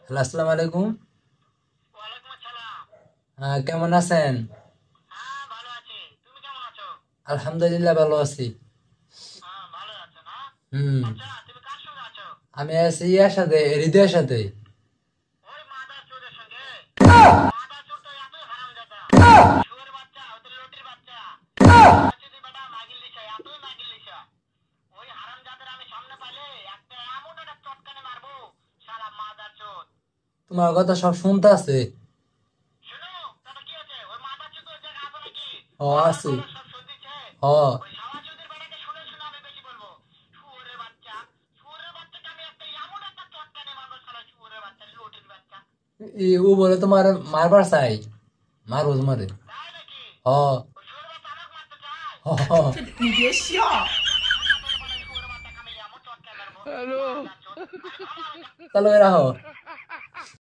Hello, আসসালামু আলাইকুম। ওয়ালাইকুম আসসালাম। কেমন আছেন? হ্যাঁ, ভালো আছি। তুমি কেমন আছো? আলহামদুলিল্লাহ ভালো আছি। হ্যাঁ, ভালো আছো না? হুম। আচ্ছা, তুমি কার সঙ্গে আছো? আমি আছি ইয়ার সাথে, হৃদয়ের সাথে। ওই মাদার চোরের সঙ্গে? মাদার চোর তো এতই হারামজাদা। ওই শুয়োরের বাচ্চা, ওই তো লটির বাচ্চা। শালাচুদি বেটা মাগির লিসা, এতই মাগির লিসা। ওই হারামজাদার আমি সামনে পাইলে একটা এমন একটা চটকানে মারবো, শালা মাদার চোর। তোমার কথা সব শুনতে আছে। শুনো, তাতে কি আছে? ওই মাদার চোদ ওই জায়গায় আছে নাকি? হ, আমার আছি। কথা সব শুনতেছে। হ। ওই শালাচুদির বেটাকে শুনে শুনে আমি বেশি বলবো। শুয়োরের বাচ্চা, শুয়োরের বাচ্চাকে আমি একটা এমন একটা চটকানে মারবো, শালা শুয়োরের বাচ্চা, লটির বাচ্চা। ও বলে তোমার মারবার চাই। মারবো তোমারে। তাই নাকি? হ। ওই শুয়োরের বাচ্চা আমাকে মারতে চায়? হ, হ। এই দেখা দেখা তোর বলে শুয়োরের বাচ্চাকে আমি এমন চটকানে মারবো, মাদার চোদ। আমি ভালো আমি চালু করে রাখো।